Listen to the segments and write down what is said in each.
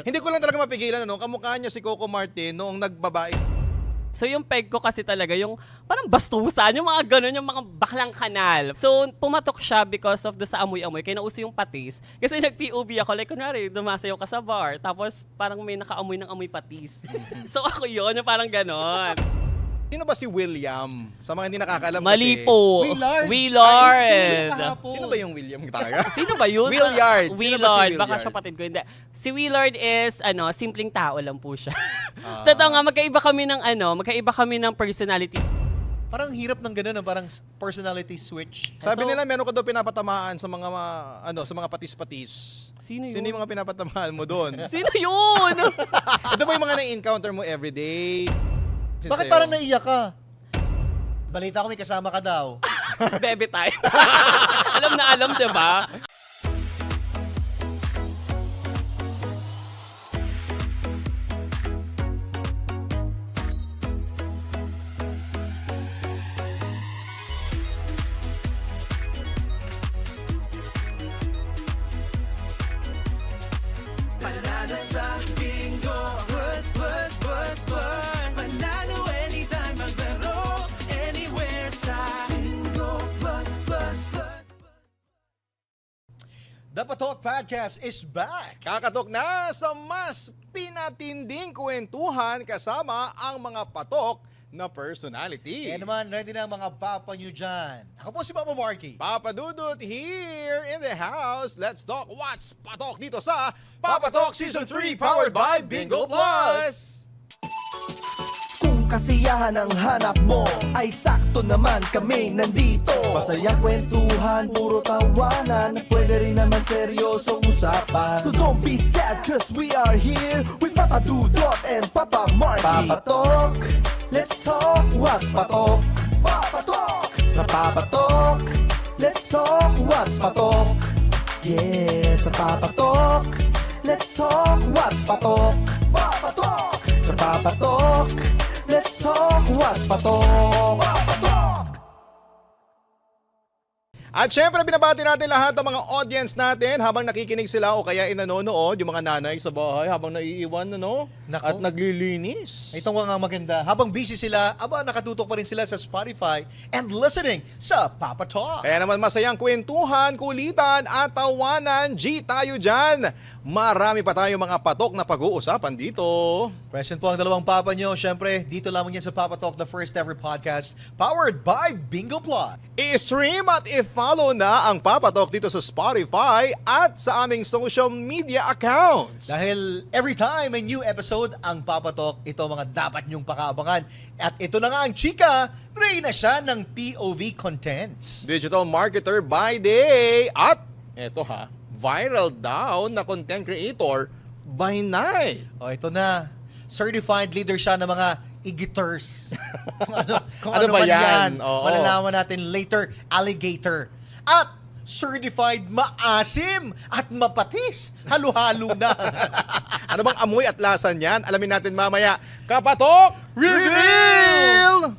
Hindi ko lang talaga mapigilan, ano, kamukha niya si Coco Martin noong nagbabae. So yung peg ko kasi talaga yung parang bastusan, yung mga ganun, yung mga baklang kanal. So pumatok siya because of the sa amoy-amoy, kaya nauso yung patis. Kasi nag-POV ako, like kunwari, dumasayaw ka sa bar, tapos parang may nakaamoy ng amoy patis. So ako yun, yung parang ganon. Sino ba si William? Sa mga hindi nakakaalam Mali kasi. po. Willard. Willard. Sino ba yung William talaga? Sino ba yun? Willard. Sino ba si Willard. Baka Willard? siya patid ko. Hindi. Si Willard is, simpleng tao lang po siya. Totoo nga, magkaiba kami ng personality. Parang hirap ng ganun, parang personality switch. Sabi So- nila meron ka daw pinapatamaan sa mga sa mga patis-patis. Sino yun? Sino yung mga pinapatamaan mo doon? Sino yun? Ito ba yung mga na-encounter mo everyday? Bakit parang naiyak ka? Balita ko may kasama ka daw. Bebe time. Alam na alam, diba? Panalo sa bingo, plus, plus, plus, plus. Panalo anytime, maglaro, anywhere sa bingo, plus, plus, plus. The Patok Podcast is back! Kakatok na sa mas pinatinding kwentuhan kasama ang mga patok na personality. Kaya naman, ready na ang mga papa nyo dyan. Ako po si Papa Marky. Papa Dudut here in the house. Let's talk what's patok dito sa Papa Talk Season 3 powered by Bingo Plus. Kung kasiyahan ang hanap mo, ay sakto naman kami nandito. Masayang kwentuhan, puro tawanan, pwede rin naman seryosong usapan. So don't be sad cause we are here with Papa Dudut and Papa Marky. Papa Talk, let's talk what's patok. Papa Talk, sa Papa Talk, let's talk what's patok. Yeah, sa Papa Talk, let's talk what's patok. Papa Talk, sa Papa Talk, let's talk what's patok. Papa Talk. At syempre, binabati natin lahat ng mga audience natin habang nakikinig sila o kaya inanonood, yung mga nanay sa bahay habang naiiwan, ano? Nako. At naglilinis. Ito nga maganda. Habang busy sila, nakatutok pa rin sila sa Spotify and listening sa Papa Talk. Kaya naman masayang kwentuhan, kulitan at tawanan. G tayo dyan. Marami pa tayong mga patok na pag-uusapan dito. Present po ang dalawang papa nyo. Siyempre, dito lamang yan sa Papa Talk, the first ever podcast powered by Bingo Plus. I-stream at i-follow na ang Papa Talk dito sa Spotify at sa aming social media accounts. Dahil every time may new episode ang Papa Talk, ito mga dapat nyong pakaabangan. At ito na nga ang chika, reyna siya ng POV contents. Digital marketer by day at eto viral daw na content creator by night. O ito na, certified leader siya ng mga igiters. kung Ano ba man yan? Oo. Malalaman natin later, alligator. At certified maasim at mapatis. Halo-halo na. Ano bang amoy at lasa niyan? Alamin natin mamaya. Kapatok Reveal!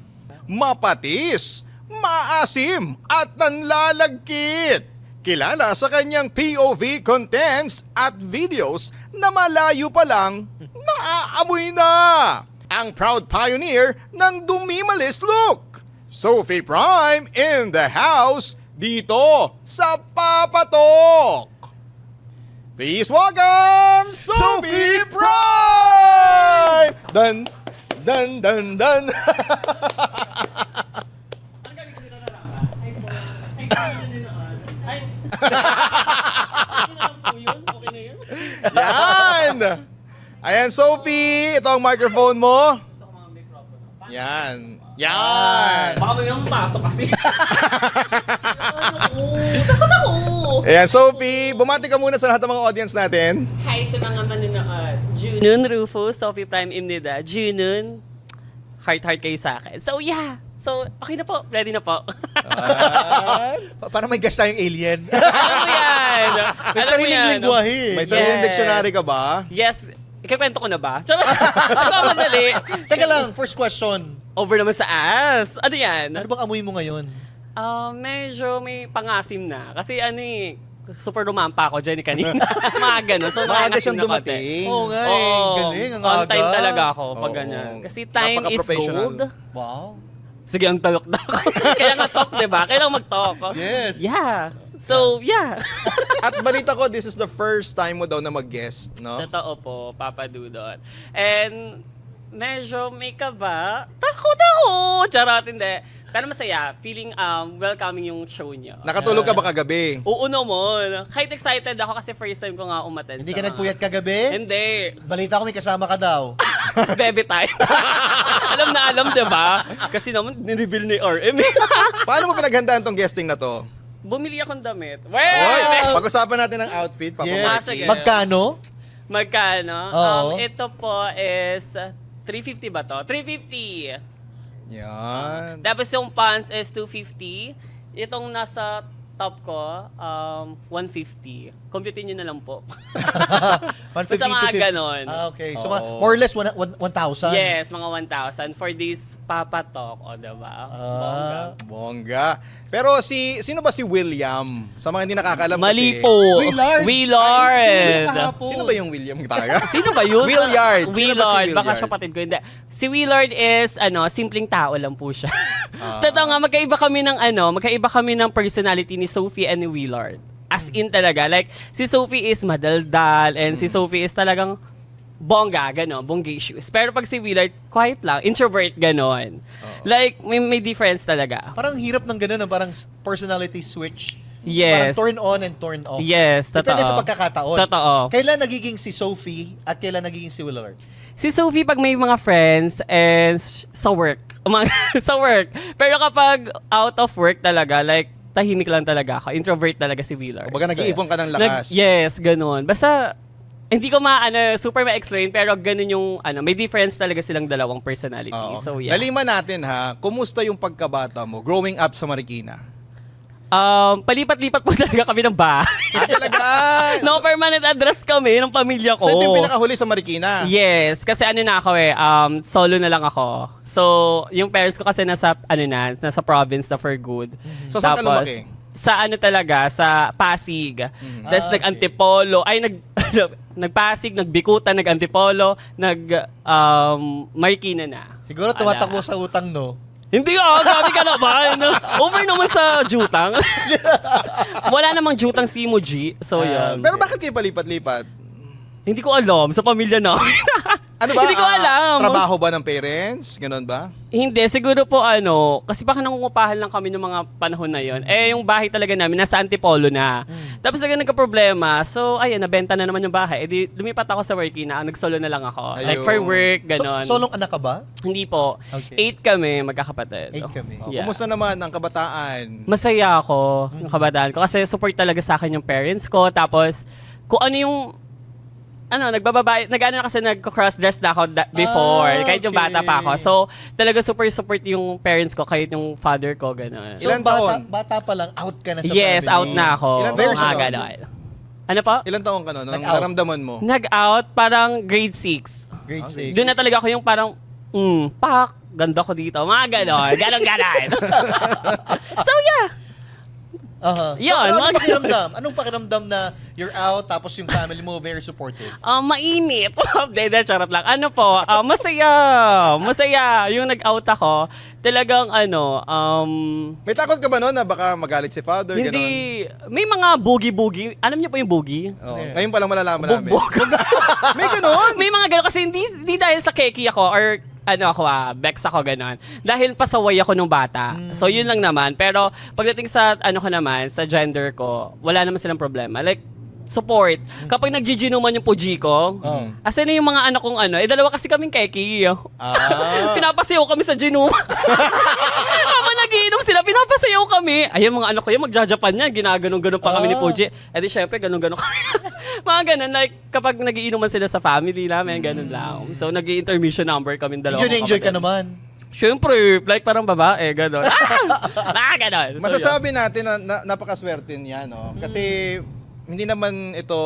Mapatis, maasim at nanlalagkit. Kilala sa kanyang POV contents at videos na malayo pa lang naaamoy na. Ang proud pioneer ng dumimalis look. Sophie Prime in the house dito sa Papa Talk. Please welcome Sophie Prime! Dan, dan, dan, dan. Yan! Ayan, Sophie, ito ang microphone mo. Yan. Yan. Baka may nang pasok kasi. Takot ako. Ayan, Sophie, bumati ka muna sa lahat ng mga audience natin. Hi sa mga manonood. Junun Rufus, Sophie Prime Imnida. Junun, heart kayo sa akin. So yeah. So, okay na po. Ready na po. Parang may gas tayong alien. Alam mo yan. May Alam mo sariling yan. lingwahe. May sariling Yes. dictionary ka ba? Yes. Ikikwento ko na ba? Charot. Madali. Teka lang, first question. Over naman sa ass. Ano yan? Ano bang amoy mo ngayon? Medyo may pangasim na. Kasi super rumampa ako, Jenny, kanina. Mga ganun. So, Maaga nakakasin siyang na konti. dumating. Oo nga eh. Oo. Galing, ang On aga. time talaga ako pag Oo. ganyan. Kasi time is Napaka-professional. gold. Wow. Sige, ang talok na ako. Kaya nga talk, diba? Kailangan mag-talk. Yes. Yeah. So, yeah. At balita ko, this is the first time mo daw na mag-guest, no? Totoo po, Papa Dudot. And medyo may kaba. Takot ako! Charot, hindi. Pero masaya. Feeling welcoming yung show niyo. Nakatulog ka ba kagabi? Oo naman. Kahit excited ako kasi first time ko nga umattend. Hindi sa ka mga- nagpuyat kagabi? Hindi. Balita ko may kasama ka daw. Baby time. Alam na alam, di ba? Kasi naman, nireveal ni RM. Paano mo pinaghandaan tong guesting na to? Bumili akong damit. Oy, Well, pag-usapan natin ng outfit, Papa Yes. Marky. sige. Magkano? magkano? Oo. Ito po is 350 ba to? 350. Yan. Tapos yung pants is 250. Itong nasa top ko, 150. Computin nyo na lang po. 150 Sa mga to 50. ganon. Ah, okay. So, Oo. more or less 1,000? Yes, mga 1,000 for this Papa Talk, o diba? Bongga. Bongga. Pero sino ba si William? Sa mga hindi nakakalam Mali kasi. po. Willard. Willard. Sino ba yung William talaga? Sino ba yun? Willard. Sino ba si Willard. Baka Willard? siya patid ko. Hindi. Si Willard is, simpleng tao lang po siya. Ah. Totoo nga, magkaiba kami ng personality ni Sophie and ni Willard. As in talaga. Like, si Sophie is madaldal and si Sophie is talagang bongga, gano'n, bonggacious. Pero pag si Willard, quiet lang, introvert, gano'n. Like, may difference talaga. Parang hirap ng ganun, parang personality switch. Yes. Parang turn on and turn off. Yes, totoo. Depende sa pagkakataon. Totoo. Kailan nagiging si Sophie at kailan nagiging si Willard? Si Sophie pag may mga friends and sa work. Sa work. Pero kapag out of work talaga, like, tahimik lang talaga ako. Introvert talaga si Willard. Kumbaga, nag-iipon ka ng lakas. Yes, ganun. Basta, hindi ko super ma-explain, pero ganun yung, may difference talaga silang dalawang personality. Oo. So, yeah. Laliman natin ha, kumusta yung pagkabata mo growing up sa Marikina? Palipat-lipat po talaga kami ng bahay. Talaga? No permanent address kami ng pamilya ko. So, ito yung pinakahuli sa Marikina? Yes, kasi na ako solo na lang ako. So, yung parents ko kasi nasa province na for good. So, saan ka lumaki? Sa talaga, sa Pasig. Tapos okay. nag-Antipolo, nagpasig, nagbikutan, nag-Antipolo, Marikina na. Siguro tumatakbo sa utang, no? Hindi grabe ka naman. Over naman sa jutang. Wala namang jutang si Muji. So, yun. Pero bakit kayo palipat-lipat? Hindi ko alam. Sa pamilya namin. Ano ba? Hindi ko alam. Trabaho ba ng parents? Ganon ba? Hindi, siguro po kasi baka nangungupahan lang kami ng mga panahon na yon. Yung bahay talaga namin nasa Antipolo na. Tapos nagka-problema. So, ayun, nabenta na naman yung bahay. Di lumipat ako sa Marikina. Nagsolo na lang ako. Ayun. Like for work, ganon. Solong anak ka ba? Hindi po. Okay. 8 kami, magkakapatid. 8 kami. Yeah. Kumusta naman ang kabataan? Masaya ako, yung kabataan ko. Kasi support talaga sa akin yung parents ko. Tapos, kung ano yung nagbababae, nagko-cross-dress na ako before, kahit yung bata pa ako. So, talaga super support yung parents ko, kahit yung father ko, gano'n. So, Ilan bata, taon? bata pa lang, out ka na sa Yes, family. out na ako. Ilan taon ka Mga nun? gano'n. Ano po? Ilan taon ka nun? Anong Nag-out. naramdaman mo? Nag-out, parang grade 6. Grade 6. Doon na talaga ako yung parang, pak, ganda ko dito. Mga gano'n, gano'n. So, yeah. Yun, Yun, anong mga- pakiramdam? Anong pakiramdam na you're out tapos yung family mo very supportive? Mainit. Hindi, charot lang. Ano po, masaya. Masaya. Yung nag-out ako, talagang May takot ka ba nun na baka magalit si father? Ganon? hindi, may mga boogie-boogie. Alam niyo po yung boogie? Oo. Yeah. Ngayon pa lang malalaman namin. Bugbog. May ganon? May mga gano'n kasi hindi dahil sa keki ako or Bex ako gano'n. Dahil pasaway ako nung bata. So yun lang naman. Pero pagdating sa sa gender ko, wala naman silang problema. Like, support. Kapag nag-GG naman yung puji ko, asan na yung mga anak kong dalawa kasi kaming keki. Pinapasayaw kami sa Genuma. Habang nagiinom sila, pinapasayaw kami. Ayun, mga anak ko yun, magja-Japan yan. Ginaganon-ganon pa kami ni Puji. Di syempre, ganon-ganon kami. Mga ganon, like, kapag nagiinuman sila sa family namin, ganon lang. So, nag-intermission number kami dalawa. Enjoy ka naman. Siyempre, like parang babae, ganon. Ganon. So, Masasabi natin na napakaswerte niya, no? Kasi hindi naman ito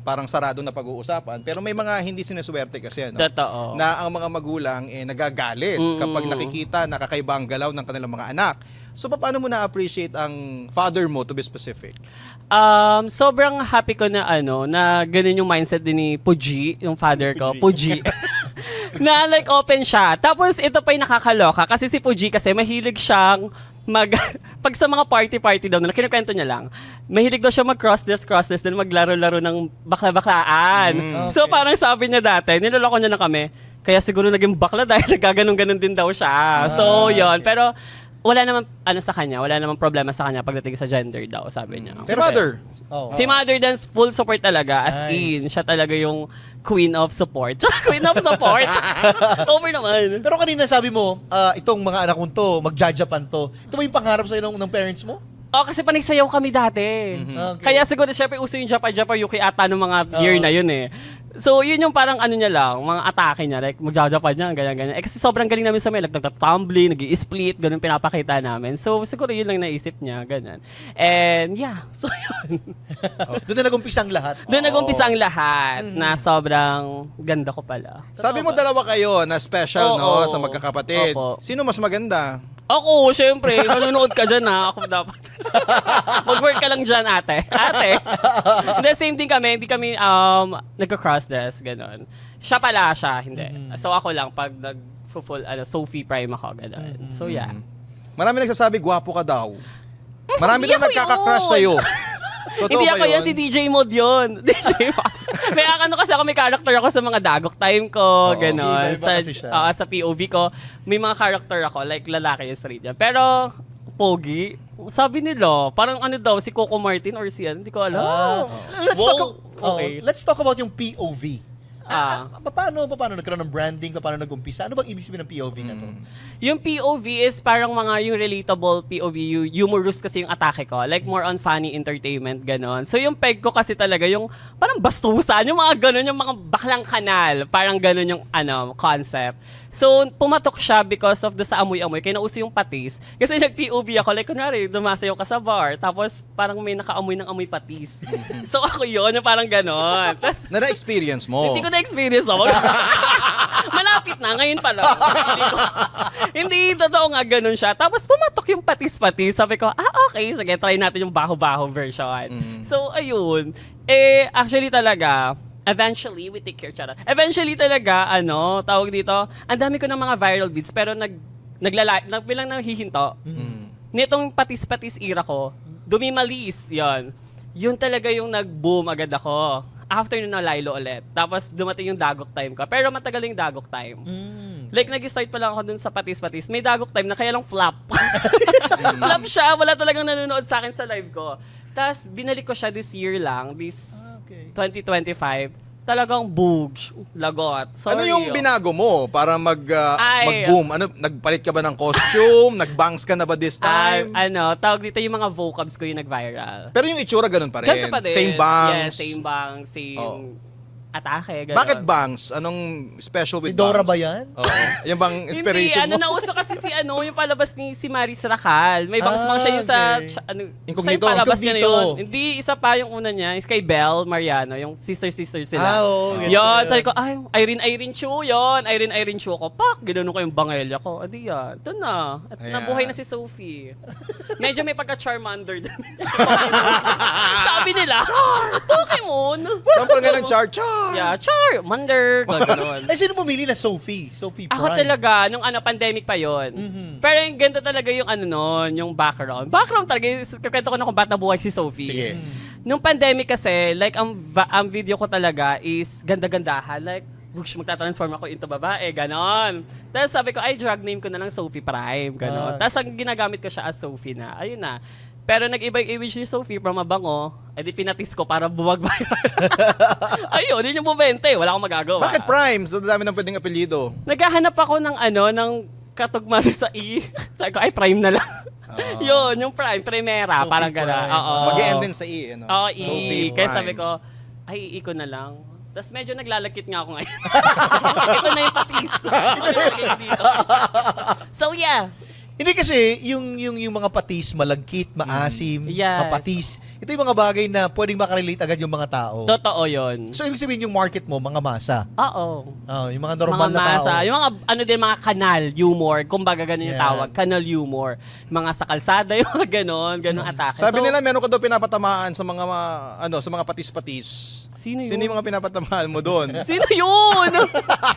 parang sarado na pag-uusapan, pero may mga hindi sineswerte kasi, ano? Totoo. Na ang mga magulang nagagalit kapag nakikita nakakaiba ang galaw ng kanilang mga anak. So paano mo na-appreciate ang father mo, to be specific? Sobrang happy ko na na ganun yung mindset din ni Puji, yung father ko, Puji. Na like open siya. Tapos ito pa yung nakakaloka kasi si Puji kasi mahilig siyang pag sa mga party daw na kinukwento niya lang, mahilig daw siya mag-cross-dress din maglaro-laro ng bakla-baklaan. So parang sabi niya dati, niloloko niya na kami, kaya siguro naging bakla dahil nagaganon-ganon din daw siya. So yon, pero wala naman sa kanya, wala naman problema sa kanya pagdating sa gender daw, sabi niya. Si mother? Oh. Si mother dan full support talaga, as Nice. in, siya talaga yung queen of support. Queen of support? Over naman. Pero kanina sabi mo, itong mga anak kong to, magja-Japan to. Ito ba yung pangarap sa'yo ng parents mo? Oh, kasi panagsayaw kami dati. Okay. Kaya siguro syempre uso yung Japan Yuki ata ng mga year na yun eh. So yun yung parang niya lang, mga atake niya, like magja-Japan niya, ganyan-ganyan. Eh kasi sobrang galing namin sa may, like nagtatumbling, nag-i-split, ganun pinapakita namin. So siguro yun lang naisip niya, ganyan. And yeah, so yun. Doon na nag-umpisa ang lahat. Doon nag-umpisa ang lahat na sobrang ganda ko pala. Sabi mo dalawa kayo na special, no, Oo. sa magkakapatid. Opo. Sino mas maganda? Ako, syempre, manonood ka dyan ha. Ako dapat. Mag-work ka lang dyan, ate. Ate. Hindi, same din kami. Hindi kami nagka-cross-dress, gano'n. Siya pala siya, hindi. So ako lang, pag nag-full, Sophie Prime ako, gano'n. So yeah. Marami nagsasabi, gwapo ka daw. Marami Hindi daw ako nagkaka-crush yun. sa'yo. Totoo Hindi ba ako yan, si DJ Mod yun. DJ Mod. May kasi ako, may character ako sa mga dagok time ko, gano'n. iba Sa, kasi siya. sa POV ko, may mga character ako, like lalaki yung straight yan. Pero, pogi, sabi nila, parang daw, si Coco Martin or siya, hindi ko alam. Let's Wow. talk Okay. let's talk about yung POV. Ah. Paano nagkaroon ng branding? Paano nag-umpisa? Ano bang ibig sabihin ng POV na to? Yung POV is parang yung relatable POV, humorous kasi yung atake ko. Like more on funny entertainment, ganon. So yung peg ko kasi talaga yung parang bastusan, yung mga ganon, yung mga baklang kanal. Parang ganon yung concept. So pumatok siya because of sa amoy-amoy, kaya nauso yung patis. Kasi nag-POV ako, like kunwari, dumasayaw ka sa bar, tapos parang may nakaamoy ng amoy patis. So ako yun, yung parang ganon. Tapos, Na-experience mo. hindi ko na-experience ako. Malapit na, ngayon pa lang. Hindi, totoo nga ganun siya. Tapos pumatok yung patis-patis. Sabi ko, okay, sige, try natin yung baho-baho version. So, ayun. Actually talaga, eventually, we take care, charot. Eventually talaga, tawag dito, ang dami ko ng mga viral beats, pero bilang nahihinto, nitong patis-patis era ko, dumimalis, yon. Yun talaga yung nag-boom agad ako. After nun na Lilo ulit. Tapos dumating yung dagok time ko. Pero matagal yung dagok time. Like, nag-start pa lang ako dun sa patis-patis. May dagok time na kaya lang flop. Flop siya. Wala talagang nanonood sa akin sa live ko. Tapos, binalik ko siya this year lang. This Okay. 2025. Talagang boogs. Lagot. Ano Sorry, yung binago mo para Ay. mag-boom? Nagpalit ka ba ng costume? Nag-bangs ka na ba this time? Tawag dito yung mga vocabs ko yung nag-viral. Pero yung itsura ganun pa rin. Ganito pa din. Same bangs. Yes, same bangs, same atake. Ganun. Bakit bangs? Anong special with Si Dora bangs? ba yan? Oo. Yung bang Hindi, inspiration mo? nauso kasi yung palabas ni si Maris Racal. May bangs siya yung sa, okay. Incognito. sa palabas niya na Incognito. yun. Hindi, isa pa yung una niya, is kay Belle Mariano, yung sister-sister sila. Oo. Yun, sabi ko, Irene Chu yun. Irene Chu ko. Pak, ganoon ko yung bangelya ko. Adi yan, ito na. At Ayan. nabuhay na si Sophie. Medyo may pagka-Charmander din. Sabi nila, Pokemon! Sample nga ng char-char. Yeah, Charmander! Ganoon. Ay, sino pumili na Sophie? Sophie Prime. Ako talaga, nung pandemic pa yon. Pero yung ganito talaga yung yung background. Background talaga, kakwento ko na kung ba't nabuhay si Sophie. Sige. Nung pandemic kasi, like, ang video ko talaga is ganda-gandahan. Like, magta-transform ako into babae, ganon. Tapos sabi ko, drag name ko na lang Sophie Prime, ganon. Tapos ang ginagamit ko siya as Sophie na, ayun na. Pero nag-iba yung image ni Sophie from mabango, edi pinatis ko para bumag-viral. Ayun, yun yung bumenta eh. Wala akong magagawa. Bakit Prime? So dami ng pwedeng apelyido. Naghahanap ako ng ng katugma sa E. Sabi ko, Prime na lang. Yun, yung Primera, Sophie parang gano'n. Prime. Oo. Mag-e-end din sa E. Ano? Oo, E. Sophie Kaya Prime. sabi ko, E ko na lang. Tapos medyo naglalakit nga ako ngayon. Ito na yung patis. Ito na yung dito. So yeah. Hindi kasi, yung mga patis, malagkit, maasim, Yes. mapatis, ito yung mga bagay na pwedeng makarelate agad yung mga tao. Totoo yun. So, ibig sabihin yung market mo, mga masa. Oo. Yung mga normal Mga na tao. masa. Yung mga, ano din, mga kanal humor. Kumbaga, ganun yung Yeah. tawag. Kanal humor. Mga sa kalsada, yung mga ganun atake. Sabi So, nila meron ka daw pinapatamaan sa mga sa mga patis-patis. Sino yun? Sino yung mga pinapatamaan mo doon? Sino yun?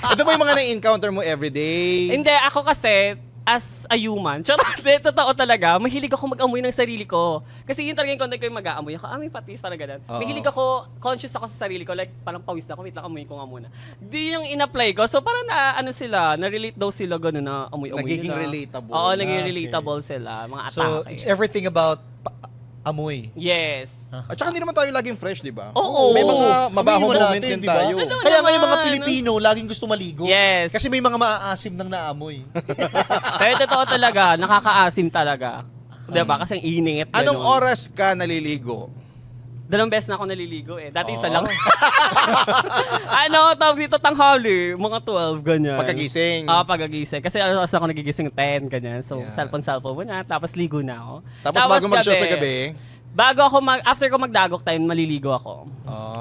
Ito ba yung mga na-encounter mo everyday? Hindi, ako kasi, as a human, charot, totoo talaga, mahilig ako mag-amoy ng sarili ko. Kasi yun talaga yung content ko yung mag-aamoy. Ako, may patis, parang ganun. Oo. Mahilig ako, conscious ako sa sarili ko, like, parang pawis na ako, wait lang, amoy ko nga muna. Di yung in-apply ko. So, parang na-relate daw sila gano'n na amoy-amoy Nagiging nila. relatable. Oo, naging Okay. relatable sila, mga atake. So, it's everything about amoy. Yes. At saka hindi naman tayo laging fresh, di ba? Oo. May mga mabahong Amoy naman moment natin, din di ba? tayo. Ano? Kaya nga yung mga naman. Pilipino, laging gusto maligo. Yes. Kasi may mga maaasim nang naamoy. Pero totoo talaga, nakakaasim talaga. Diba? Kasi ang init. Anong ganun. oras ka naliligo? 2 beses na ako naliligo eh. Dati isa lang. Tawag dito tanghali, mga 12, ganyan. Pagkagising. Pagkagising. Kasi alas ako nagigising 10, ganyan. So, Yeah. cellphone muna, tapos ligo na ako. Tapos bago mag-show sa gabi, After ko magdagok time, maliligo ako.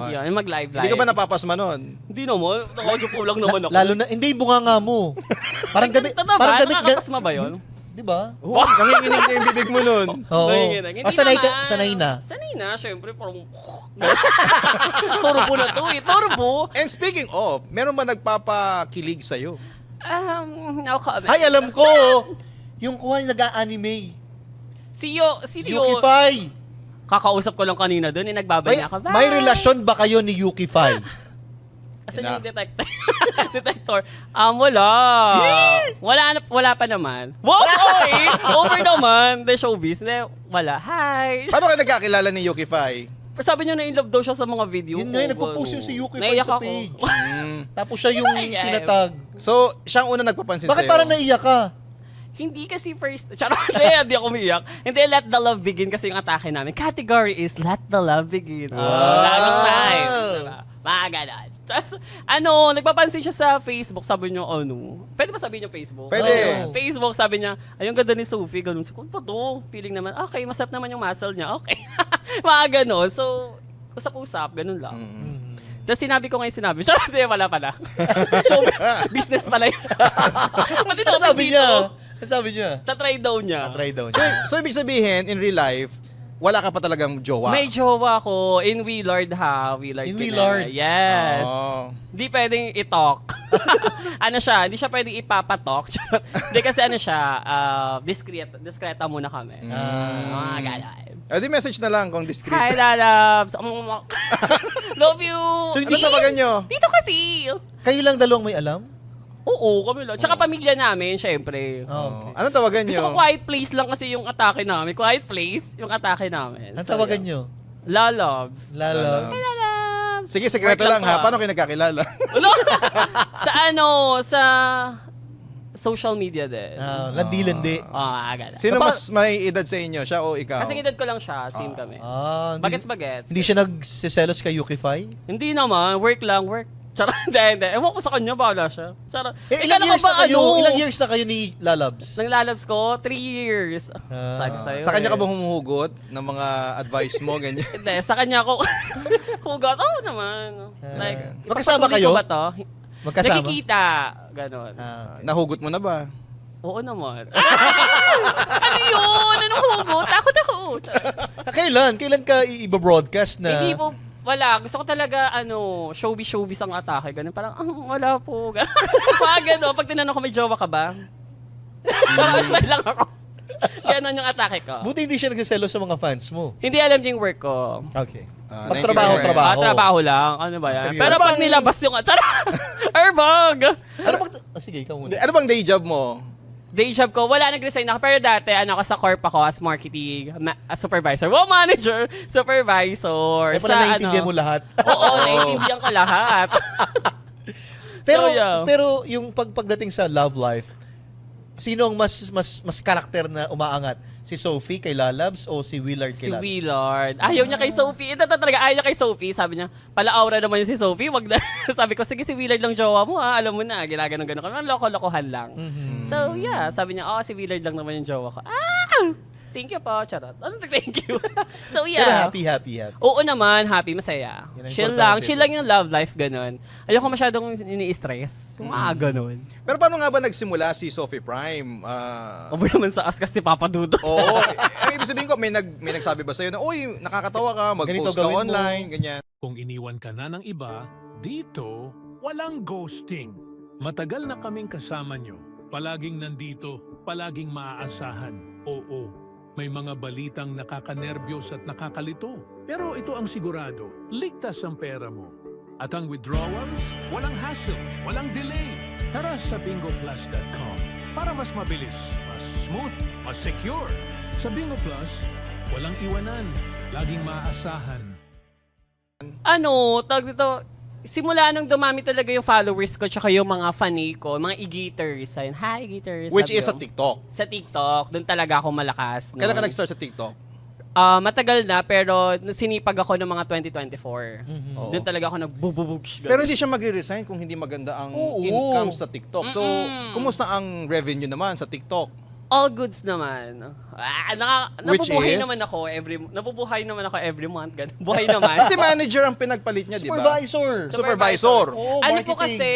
Yun, yung mag-live. hindi ka ba napapasma nun? Hindi naman. Nakaupo lang naman ako. Lalo na, hindi, bunga nga mo. Parang damit, Totoo ba? parang damit, Nakakapasma ba yun? di ba? Oh, nanginginig na yung bibig mo nun. Oo. Nanginginig. Hindi Sanay, naman. sanay na. Sanay na, syempre. Parang... Turbo na to eh. Turbo. And speaking of, meron ba nagpapakilig sa'yo? No comment. Ay, alam ko! Yung kuha yung nag-a-anime. Si Leo. Yuki Fai. Kakausap ko lang kanina doon, nagbabay May, ako. may relasyon ba kayo ni Yuki Fai? Asan Ina. yung detector? Detector. Wala. Wala pa naman. Wow, okay. Over naman. The showbiz. Wala. Hi. Paano kayo nagkakilala ni Yuki Fai? Sabi niya na in love daw siya sa mga video Yun ko. nga, nagpo-post yun si Yuki Fai Naiyak sa ako. page. Mm. Tapos siya yung Ay. tinatag. So, siyang una nagpapansin Bakit sa'yo? parang naiyak ka? Hindi kasi first, charot, hindi ako umiyak. Hindi, let the love begin kasi yung atake namin. Category is let the love begin. Lagong time. Diba? Mga ganon. Tapos, nagpapansin siya sa Facebook, sabi niya, pwede ba sabihin yung Facebook? Pwede. Facebook, sabi niya, ay, yung ganda ni Sophie, ganun. So, kung to, feeling naman, okay, masarap naman yung muscle niya, okay. Mga ganon. So, usap-usap, ganun lang. Tapos sinabi ko ngayon sinabi, charot, wala pala. So, business pala yun. Pati Ano sabi niya? Ano sabi niya? Tatry daw niya. Try daw So, niya. so, ibig sabihin, in real life, wala ka pa talagang jowa? May jowa ko. In Willard ha. Willard. In Pineda. Willard? Yes. Oh. Hindi pwedeng i-talk. Hindi siya pwedeng ipapatalk. Charot. Hindi kasi diskreta muna kami. Mga ganon. Di message na lang kung discreet. Hi, lalabs. Love you. So, Ano tawagan nyo? Dito kasi. Kayo lang dalawang may alam? Oo, kami lang. Tsaka pamilya namin, syempre. Okay. Anong tawagan nyo? Gusto ko quiet place lang kasi yung atake namin. Quiet place, yung atake namin. Ang So, tawagan yun. nyo? Lalabs. Lalo. Lalabs. Sige, sekreto Work lang lang ha. to, Paano kayo nagkakilala? Ano? sa social media din. Landi-landi. Agad. Sino Papa- mas may edad sa inyo? Siya o ikaw? Kasi edad ko lang siya, same kami. Bagets-bagets. Hindi siya nagsiselos kay Yuki Fai? Hindi naman, work lang, work. Charot, hindi. Ewan ko sa kanya, bahala siya. Charot. Ilang years na kayo? Ilang years na kayo ni Lalabs? Nang lalabs ko, 3 years. Sabi sa'yo. Sa kanya ka eh. ba humuhugot ng mga advice mo, ganyan? Hindi, sa kanya ako. Hugot, naman. Like, Magkasama ipagpatuloy kayo? ko ba to? Magkasama? Nakikita. Ganon. Nahugot mo na ba? Oo naman. Ano yun? Anong hugot? Takot ako. Kailan? Kailan ka i-broadcast na? Hindi po, wala. Gusto ko talaga, showbiz ang atake. Ganun, parang, wala po. Mga gano'n. Pag tinanong ko, may jowa ka ba? Parang smile lang ako. Ganon yung atake ko. Buti hindi siya nagsiselos sa mga fans mo. Hindi alam niya yung work ko. Okay. Thank Pagtrabaho, you. trabaho. Trabaho lang. Ano ba yan? Sige. Pero Ano pag bang- nilabas yung... Erbag! Ano bang... sige, ikaw muna. Ano bang day job mo? Day job ko, wala, nag-resign ako. Pero dati, ako sa corp ako as marketing, as supervisor. Wow, manager! Supervisor. Kaya pala naiintindihan mo lahat. Oo, naiintindihan ko lahat. Pero So, yeah. pero yung pagdating sa love life, Sino ang mas karakter na umaangat? Si Sophie kay Lalabs o si Willard kay Si Lalabs? Willard. Ayaw niya kay Sophie. Ito talaga, ayaw niya kay Sophie. Sabi niya, pala-aura naman yung si Sophie. Wag na. Sabi ko, sige si Willard lang jowa mo ha. Alam mo na, ginaganon-ganon ka. Loko-lokohan lang. So yeah, sabi niya, si Willard lang naman yung jowa ko. Thank you po, charot. Ano thank you? So Pero yeah. happy. Oo naman, happy, masaya. Yan ang importante. Chill lang yung love life, ganun. Ayoko masyadong ini-stress. Yung ganun. Pero paano nga ba nagsimula si Sophie Prime? Abo naman sa askas si Papa Dudo. Oo. Ang ibig sabihin ko, may nagsabi ba sa'yo na, uy, nakakatawa ka, Ganito mag-post ka gawin mo." online, ganyan. Kung iniwan ka na ng iba, dito, walang ghosting. Matagal na kaming kasama nyo. Palaging nandito, palaging maaasahan. Oo, may mga balitang nakakanerbiyos at nakakalito. Pero ito ang sigurado, ligtas ang pera mo. At ang withdrawals, walang hassle, walang delay. Tara sa bingoplus.com para mas mabilis, mas smooth, mas secure. Sa Bingo Plus, walang iwanan, laging maaasahan. Tawag dito, simula nung dumami talaga yung followers ko tsaka yung mga fanny ko, mga e-geaters. Ayun, hi e-geaters. Which love is sa you. TikTok. Sa TikTok, doon talaga ako malakas. Kailan ka noon. nag-start sa TikTok? Matagal na, pero sinipag ako ng mga 2024. Oo. Doon talaga ako nagbububugs. Pero hindi siya magre-resign kung hindi maganda ang Oo. income sa TikTok. So, kumusta ang revenue naman sa TikTok? All goods naman. Which Nabubuhay is? naman ako every month. Ganun. Buhay naman. Kasi manager ang pinagpalit niya, di ba? Supervisor. Supervisor. Oo, Ano po marketing. kasi,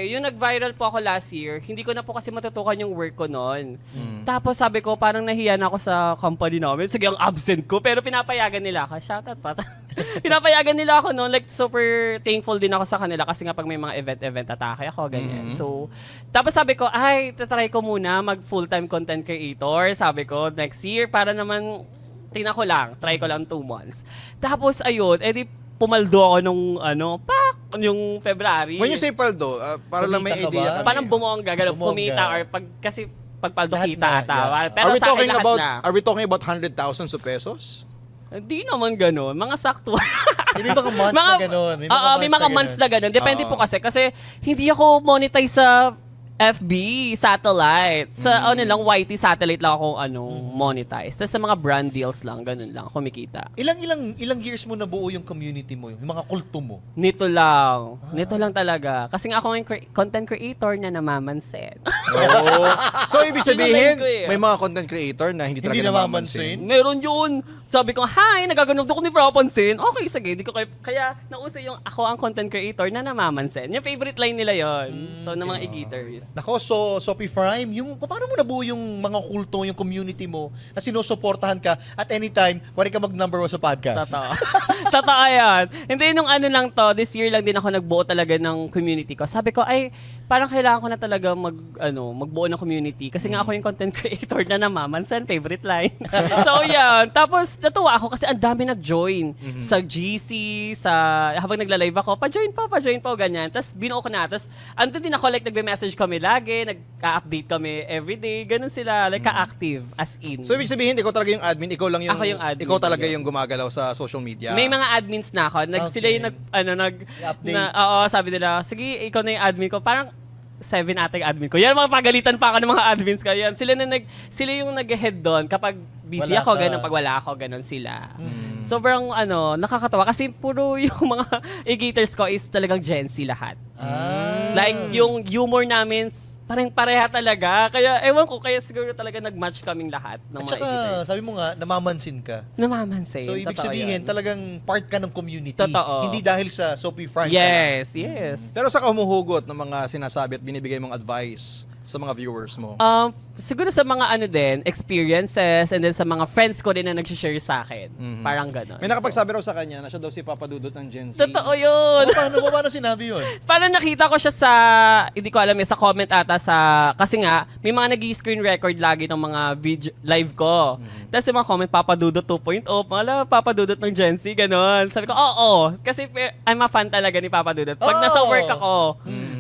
yung nag-viral po ako last year, hindi ko na po kasi matutukan yung work ko noon. Hmm. Tapos sabi ko, parang nahiya na ako sa company namin. Sige, ang absent ko. Pero pinapayagan nila ako. Shoutout pa. Pinapayagan nila ako noon. Like, super thankful din ako sa kanila kasi nga pag may mga event atake ako, ganyan. So, tapos sabi ko, tatry ko muna mag full-time content creator. Sabi ko, next year, para naman, tingnan ko lang. Try ko lang 2 months. Tapos, ayun, edi pumaldo ako nung, yung February. When you say paldo, para lang may Kumita ka idea ba? kami. Parang bumongga, gano'n, Bumongga. kumita, or kasi pagpaldo Lahat kita na, ata. yeah. Pero sa akin lahat na. Are we talking about 100,000 of pesos? Hindi naman gano'n, mga sakto. May mga months na gano'n. Oo, may mga months na gano'n. Depende po kasi hindi ako monetize sa FB, satellite. Sa lang, YT satellite lang ako monetize. Tapos sa mga brand deals lang, ganun lang, kumikita. Ilang years mo nabuo yung community mo, yung mga kulto mo? Nito lang talaga. Kasi nga ako yung content creator na namamansin. Oo. So, ibig sabihin, Yun ang line ko eh. may mga content creator na hindi talaga Hindi namamansin. Meron yun. Sabi ko, hi, nagagano'n ko ni Propansin. Okay, sige, di ko kaya nauso yung ako ang content creator na namamansin. Yung favorite line nila yon. So, ng mga e-geaters. Nako, so Sophie Prime, paano mo nabuo yung mga kulto, yung community mo na sinusuportahan ka at anytime, pwede ka mag-number 1 sa podcast? Totoo. Totoo yan. Hindi, nung lang to, this year lang din ako nagbuo talaga ng community ko. Sabi ko, parang kailangan ko na talaga magbuo ng community. Kasi nga ako yung content creator na namamansin, favorite line. So, yan. Tapos, natuwa ako kasi ang dami nag-join sa GC, habang nagla-live ako, pa-join po, ganyan. Tapos, binuo ko na. Tapos, andun din ako, like, nagbe-message kami lagi, nag-update kami everyday, ganun sila, like, ka-active, as in. So, ibig sabihin, ikaw talaga yung admin, ikaw lang yung, Ako yung admin. ikaw talaga yung gumagalaw sa social media. May mga admins na ako. Sila yung I-update. sabi nila, sige, ikaw na yung admin ko. Parang 7 ata yung admin ko. Yan, mga pagalitan pa ako ng mga admins ko. Yan, sila yung nag-head doon kapag busy Wala ako, ka. ganun. Pag wala ako, ganun sila. Sobrang, nakakatawa. Kasi puro yung mga e-geaters ko is talagang Gen Z lahat. Like, yung humor namin, parang pareha talaga. Kaya, ewan ko, kaya siguro talaga nag-match kaming lahat ng At mga saka, e-geaters. sabi mo nga, namamansin ka. Namamansin. So, ibig Totoo sabihin, yan. talagang part ka ng community. Totoo. Hindi dahil sa Sophie Prime. Yes. Pero sa humuhugot ng mga sinasabi at binibigay mong advice sa mga viewers mo. Siguro sa mga experiences, and then sa mga friends ko din na nag-share sa akin. Parang gano'n. May nakapagsabi raw sa kanya na siya daw si Papa Dudut ng Gen Z. Totoo yun. Paano sinabi yun? Parang nakita ko siya sa, hindi ko alam sa comment ata kasi nga, may mga nag-screen record lagi ng mga live ko. Tapos yung mga comment, Papa Dudut 2.0, Papa Dudut ng Gen Z, gano'n. Sabi ko, oo. Kasi I'm a fan talaga ni Papa Dudut. Pag nasa work ako,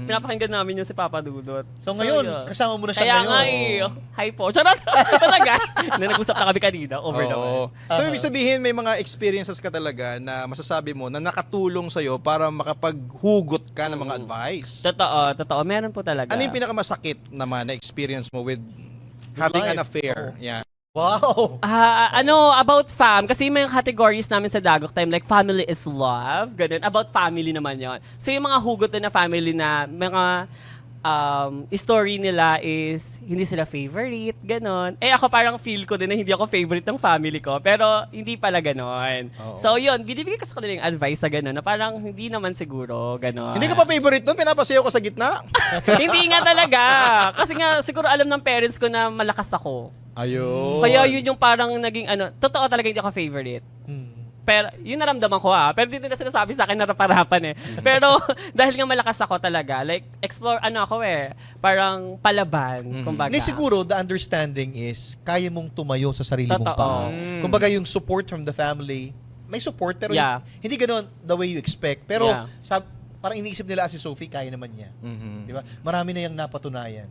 pinapakinggan namin yung si Papa Dudut. So, ngayon, yun. kasama mo na siya Kaya ngayon. nga hi po. Charot. Talaga. Nag-usap na kami kanina. Over the Oo. So, ibig sabihin, may mga experiences ka talaga na masasabi mo na nakatulong sa'yo para makapaghugot ka ng mga advice. Totoo. Meron po talaga. Ano yung pinakamasakit naman na experience mo with Having an life. affair. Yeah. Wow! About fam, kasi may categories namin sa Dagok Time, like family is love, ganun. About family naman yon. So yung mga hugot na family na mga story nila is hindi sila favorite, ganun. Ako parang feel ko din na hindi ako favorite ng family ko, pero hindi pala ganun. Oo. So yun, binibigay ko sa kanila yung advice sa ganun, na parang hindi naman siguro, ganun. Hindi ka pa favorite nun? Pinapasayaw ko sa gitna? Hindi nga talaga. Kasi nga, siguro alam ng parents ko na malakas ako. Ayun. Kaya yun yung parang naging totoo talaga hindi ako favorite. Pero yun naramdaman ko Pero hindi nila sinasabi sa akin na raparapan Pero dahil nga malakas ako talaga, like explore parang palaban, kumbaga. Hindi, siguro, the understanding is, kaya mong tumayo sa sarili mong Totoo. paa. Kumbaga, yung support from the family, may support, pero Yeah. hindi ganoon the way you expect. Pero, Yeah. parang iniisip nila si Sophie, kaya naman niya. Di ba? Marami na yung napatunayan.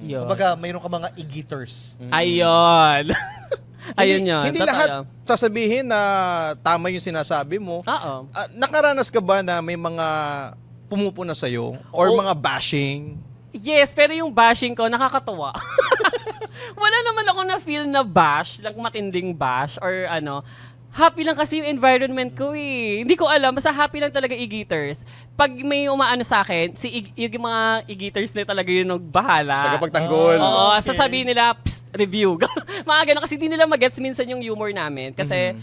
Yun. Kumbaga, mayroon ka mga igiters. Ayun. Ayun yun. Hindi Totoo. lahat sasabihin na tama yung sinasabi mo. Oo. Nakaranas ka ba na may mga pumupuna sa'yo? Or Oh. mga bashing? Yes, pero yung bashing ko, nakakatuwa. Wala naman ako na-feel na bash, lang matinding bash, or happy lang kasi yung environment ko Hindi ko alam, basta happy lang talaga i-geaters. Pag may umaano sa akin, yung mga i-geaters na talaga yung nagbahala. Tagapagtanggol. Oo, Okay. sasabihin nila, psst, review. Mga ganun, kasi di nila magets minsan yung humor namin. Kasi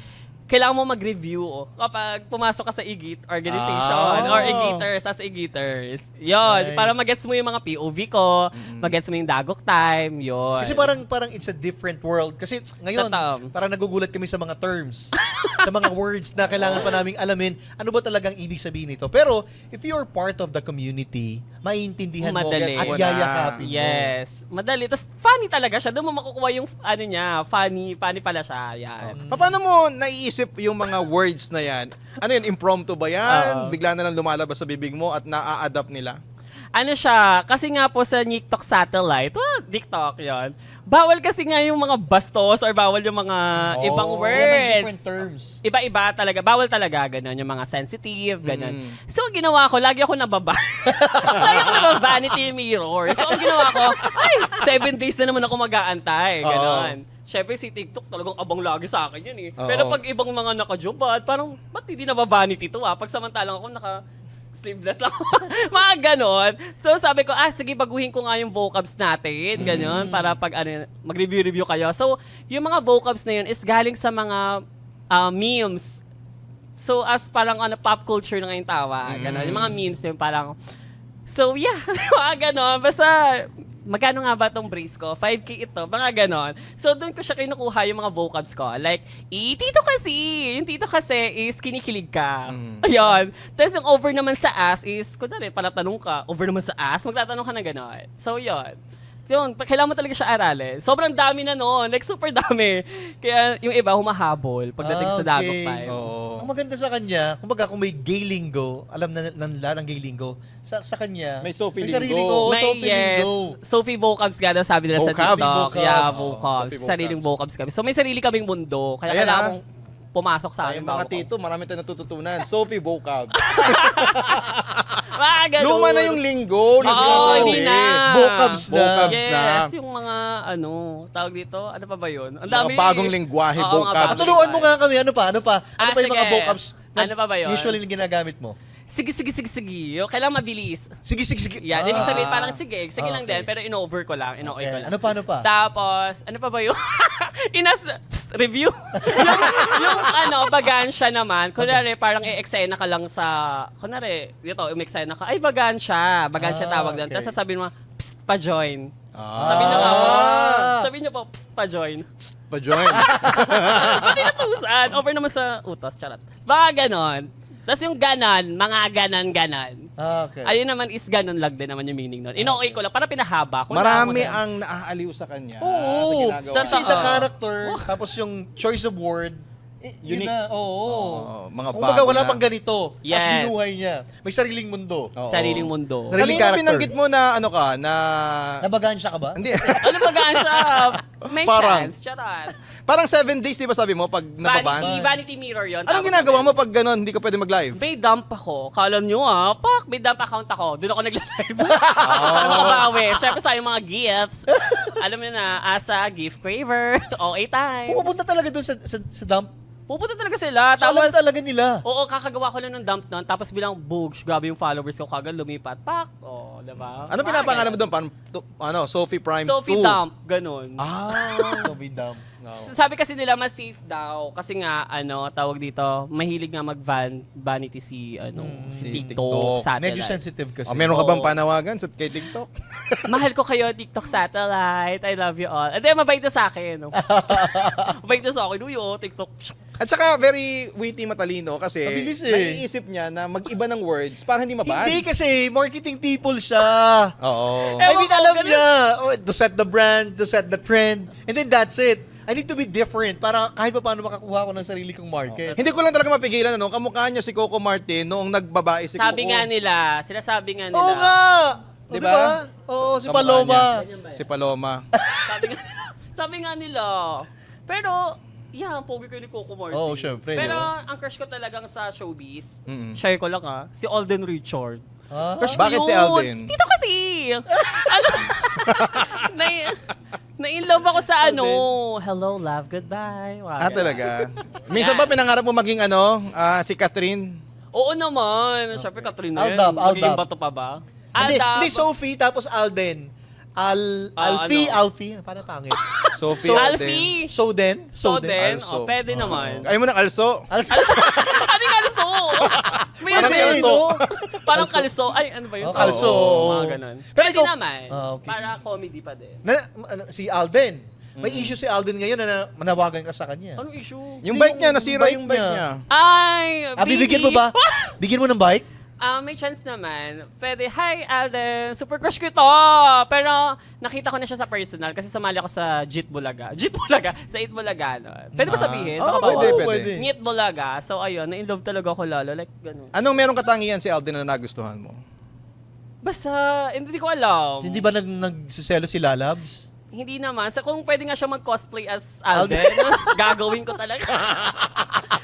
kailangan mo mag-review kapag pumasok ka sa igit organization or igiters as igiters. Yon, Nice. para magets mo yung mga POV ko, magets mo yung Dagok Time, yon. Kasi parang it's a different world. Kasi ngayon, Totoo. parang nagugulat kami sa mga terms, sa mga words na kailangan pa naming alamin ano ba talagang ibig sabihin nito. Pero if you're part of the community, maiintindihan mo Madali. at yayakapin mo. Yes, madali. Tapos funny talaga siya. Doon mo makukuha yung niya, funny pala siya. Yan. Paano mo naiisip yung mga words na yan? Ano yun, impromptu ba yan? Bigla na lang lumalabas sa bibig mo at naa-adapt nila? Ano siya, kasi nga po sa TikTok satellite, TikTok yon. Bawal kasi nga yung mga bastos or bawal yung mga ibang Oh, yeah, may words. different terms. Iba-iba talaga. Bawal talaga. Ganon. Yung mga sensitive. Ganon. So, ang ginawa ko, lagi ako nababa. Lagi ako nababa-vanity mirror. So, ang ginawa ko, 7 days na naman ako mag-aantay. Ganon. Siyempre, si TikTok talagang abang lagi sa akin yun Oo. Pero pag ibang mga naka-jobad, parang, ba't hindi nababa-vanity to Pag samantalang ako sleeveless lang. Mga ganon. So sabi ko, sige, baguhin ko nga yung vocabs natin. Ganon. Para pag mag-review kayo. So, yung mga vocabs na yun is galing sa mga memes. So, as parang pop culture na ngayong tawa. Ganon. Yung mga memes na yun parang, so yeah, mga ganon. Basta, magkano nga ba tong brace ko? 5K ito, mga ganon. So, doon ko siya kinukuha yung mga vocabs ko. Like, tito kasi. Yung tito kasi is kinikilig ka. Ayun. Tapos yung over naman sa ass is, kunwari, palatanong ka, over naman sa ass, magtatanong ka na ganon. So, yun. Yun, kailangan mo talaga siya aralin. Sobrang dami na noon. Like, super dami. Kaya yung iba humahabol pagdating sa Dagok Time. Oo. Ang maganda sa kanya, kumbaga kung may gay lingo, alam na nila ng gay lingo, sa kanya, May Sophie sarili lingo. ko, Sophie lingo. Sophie vocabs nga daw sabi nila sa Vocabs. TikTok. Vocabs. Yeah, Oo, vocabs. Sophie Sariling vocabs kami. So may sarili kaming mundo. Kaya Ayan, kailangan mong pumasok sa amin. Tayong mga tito, marami tayong natututunan. Sophie vocab. Luma Luma na yung linggo. Oo, hindi na. Vocabs na. Vocabs na. Yes, yung mga tawag dito, ano pa ba yun? Ang Mga dami. bagong lingwahe, Oo, mga vocabs. bagong Turuan mo nga kami, ano pa? Ano pa yung mga sige. vocabs na Ano pa ba yun? usually ginagamit mo? Sige. Yung kailangan mabilis. Sige. Yan, ibig sabihin parang sige lang Okay. din, pero in-over ko lang, in-okay ko lang. Ano pa? Tapos, ano pa ba yun? Review. yung bagansya naman, kunwari parang i-eksena ka lang sa, kunwari, dito, umeksena ka, ay bagansya tawag doon. okay. Tapos sasabihin mo, psst, pa-join. Ah. Sabi niyo nga po, sabi niyo po, psst, pa-join. Pa-join. Pati natusan, over naman sa utos, charot. Baka ganon. Tapos yung ganon, mga ganon. Okay. Ayun naman is ganon lang din naman yung meaning nun. In-okay ko lang, para pinahaba. Kung Marami wala- ang naaaliw sa kanya. Oo. Sa ginagawa. Kasi Totoo. the character, tapos yung choice of word, yun Unique. na. Oo. Mga Kumbaga bago wala na. pang ganito. Yes. Tapos binuhay niya. May sariling mundo. Oo. Sariling mundo. Sariling Kanina character. binanggit mo na ano ka, na... Nabagansya ka ba? Hindi. Ano ba gaan siya? May Parang. chance, charot. Parang 7 days, di ba sabi mo, pag nababan? Vanity mirror yun. Anong Tapos ginagawa mo pag gano'n, hindi ka pwede mag-live? may dump ako. Kala nyo may dump account ako. Doon ako nagla-live. Para makabawi. Siyempre sa yung mga gifts. Alam mo na, asa, gift craver, OA time. Pupunta talaga doon sa dump. Pupunta talaga sila. So, alam talaga nila. Oo, kakagawa ko lang ng dump nun. Tapos bilang boogs, grabe yung followers ko kagad lumipat. Pak! Oh, diba? Ano pinapangalan mo doon? Paano, Sophie Prime 2? Sophie Dump, ganun. Sophie dump. Sabi kasi nila mas safe daw kasi nga tawag dito, mahilig nga vanity si si TikTok satellite. Medyo sensitive kasi. Meron ka bang Oo. panawagan sa kay TikTok? Mahal ko kayo TikTok satellite. I love you all. Hindi mabait na sa akin. No? Mabait na sa akin. Uy, TikTok. At saka very witty, matalino kasi Mabilis eh. naiisip niya na mag-iba ng words para hindi maban. Hindi kasi marketing people siya. Oo. I mean, Ewan ko, alam ganun. niya. To set the brand, to set the trend. And then that's it. I need to be different para kahit pa paano makakuha ko ng sarili kong market. Hindi ko lang talaga mapigilan, kamukha niya si Coco Martin noong nagbabae si Sabi Coco. nga nila, sinasabi nga nila. Oo nga! Di Di ba? ba? Oo, si Kamukha Paloma. niya. Si Paloma. sabi nga nila. Pero, pogi ko ni Coco Martin. Oo, syempre, Pero, di ba? ang crush ko talagang sa showbiz, Mm-mm. share ko lang si Alden Richard. Ah, Crush ko Bakit si yun. Alden? Dito kasi. Na-in love ako sa Hello, Love, Goodbye. Mga ganun. Talaga. Minsan ba pinangarap mo maging si Catherine? Oo naman. Siyempre, Katrina Aldab, yan. Magiging Aldab. bato pa ba? Hindi, Aldab. hindi Sophie, tapos Alden. Alfie. Parang pangit. Sophie Alfie. Soden. Soden. Also. Pwede naman. Ayaw mo ng also? Ano yung kalso? May Parang ano yun? kalso. Parang kalso. Ay, ano ba yun? Oh, kalso. Oo, mga ganun. Pero Pwede ikaw- naman. Okay. Para comedy pa din. Si Alden. May issue si Alden ngayon na manawagan ka sa kanya. Anong issue? Yung bike niya, nasira yung bike niya. Ay, Bibigyan mo ba? Bigyan mo ng bike? May chance naman. Pwede, hi Alden, super crush ko ito. Pero nakita ko na siya sa personal kasi sumali ako sa JIT Bulaga. JIT Bulaga? Sa IT Bulaga. No? Pwede ba sabihin? Baka pwede, bawal. pwede. NIT Bulaga. So ayun, na-inlove talaga ako lalo. Like, ganun. Anong merong katangian si Alden na nagustuhan mo? Basta, hindi ko alam. Hindi ba nagsiselo si Lalabs? Hindi naman. So kung pwede nga siya mag-cosplay as Alden, gagawin ko talaga.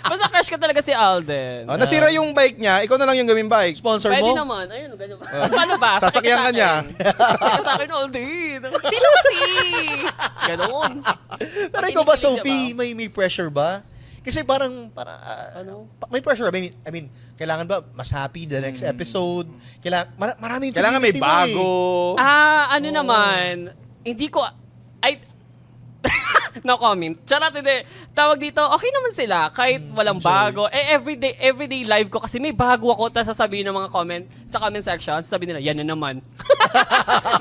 Basta crush ko talaga si Alden. Nasira yung bike niya, ikaw na lang yung gawing bike. Sponsor Pwede mo? naman. Ayun, ganyan. Paano ba? Sakit Sasakyan sa ka niya. akin. Sakit sa akin, Alden. Dito kasi. Ganon. Pero ikaw ba, Kinikilig, Sophie, diba? may pressure ba? Kasi parang Ano? may pressure. I mean, kailangan ba mas happy the next episode? Maraming Kailangan may community mo eh. bago. Ano naman, hindi ko, no comment. Charot, hindi. Tawag dito, okay naman sila kahit walang bago. Everyday live ko kasi may bago ako tapos sasabihin ng mga sa comment section, sasabihin nila, yan na naman.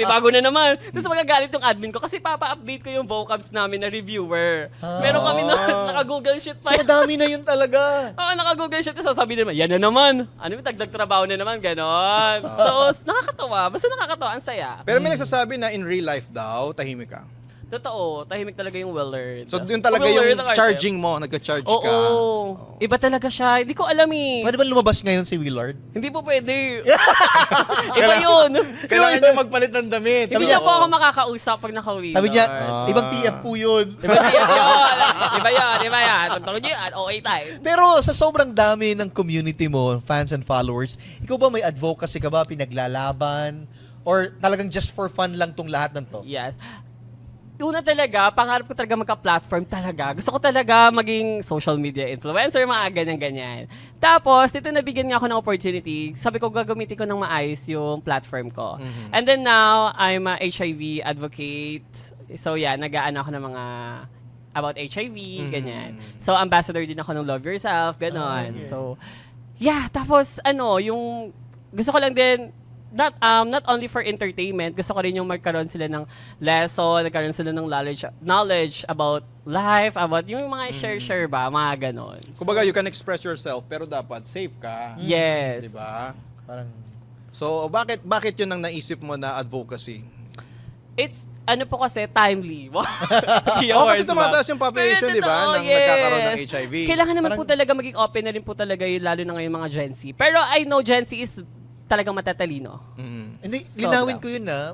May bago na naman. Tapos magagalit yung admin ko kasi papa-update ko yung vocabs namin na reviewer. Meron kami na naka-Google Sheet pa. So, madami na yun talaga. Oo, naka-Google Sheet. Tapos sasabihin naman, yan na naman. Ano yung tagdag trabaho na naman, ganon. So, nakakatawa. Basta nakakatawa, ang saya. Pero may nagsasabi na in real life daw, tahimik ka. Totoo, tahimik talaga yung well-learned. So yun talaga Well-learned yung ang charging mo, nagka-charge ka. Oo. Iba talaga siya. Hindi ko alam eh. Pwede ba lumabas ngayon si Willard? Hindi po pwede. Iba yun. Kailangan niya magpalit ng damit. Hindi niya po ako makakausap pag naka-Willard. Sabi niya, ibang TF po yun. Iba yun. Iba yan. Tantaro niyo yan. OA time. Pero sa sobrang dami ng community mo, fans and followers, ikaw ba may advocacy ka ba, pinaglalaban? Or talagang just for fun lang tong lahat ng to? Yes. Una talaga, pangarap ko talaga magka-platform talaga. Gusto ko talaga maging social media influencer, mga ganyan-ganyan. Tapos, dito nabigyan nga ako ng opportunity. Sabi ko, gagamitin ko ng maayos yung platform ko. And then now, I'm a HIV advocate. So yeah, nag-aano ako ng mga about HIV, ganyan. So, ambassador din ako ng Love Yourself, ganon. So, yeah, tapos yung gusto ko lang din, not only for entertainment, gusto ko rin yung magkaroon sila ng lesson, nagkaroon sila ng knowledge about life, about yung mga share ba, mga ganon. Kumbaga, you can express yourself, pero dapat safe ka. Yes. Diba? Parang, So, bakit yun ang naisip mo na advocacy? It's, po kasi, timely. Kasi tumataas yung population, di ba, nang nagkakaroon ng HIV. Kailangan naman po talaga maging open na rin po talaga yun, lalo na ngayon mga Gen Z. Pero I know Gen Z is talagang matatalino. Hindi, Sobra. linawin ko yun na,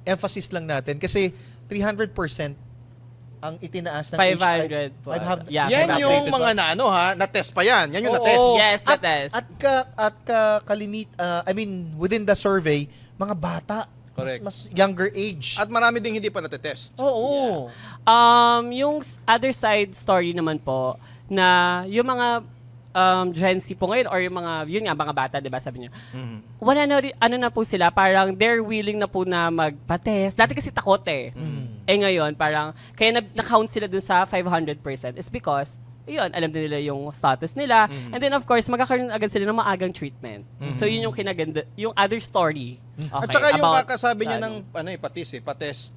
emphasis lang natin kasi 300% ang itinaas ng 500 po. 500. Yeah, Yan updated yung ba? mga na-test pa yan. Yan yung Oo. na-test. Yes, na-test. Within the survey, mga bata. Correct. Mas younger age. At marami ding hindi pa natetest. Oo. Yung other side story naman po, na yung mga Gen Z po ngayon, or yung mga bata, di ba, sabi niyo, wala na, ano na po sila, parang they're willing na po na magpa-test. Dati kasi takot eh. Eh ngayon, parang, kaya na-count sila dun sa 500% is because, yun, alam din nila yung status nila. And then, of course, magkakaroon agad sila ng maagang treatment. So, yun yung kinaganda, yung other story. Okay, At saka yung about kakasabi niya ano. ng patest. Patis.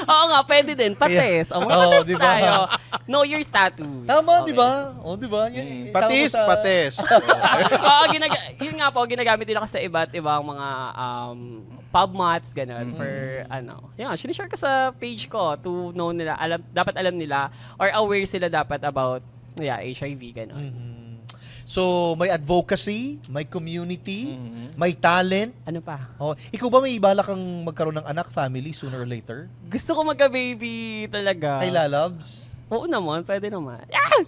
Oo nga, pwede din. Pates. O, Oo, pates diba? tayo. Know your status. Tama, Okay. di ba? O, di ba? Yan, isama Patis, mo sa- pates. Oo, yun nga po, ginagamit din ako sa iba't ibang mga pub mats, gano'n, for Yan, sinishare ko sa page ko to know nila, dapat alam nila, or aware sila dapat about, HIV, gano'n. So, may advocacy, may community, may talent. Ano pa? Oh, ikaw ba may balak kang magkaroon ng anak, family, sooner or later? Gusto ko magka-baby talaga. Kay Lalabs? Oo naman, pwede naman. Ah!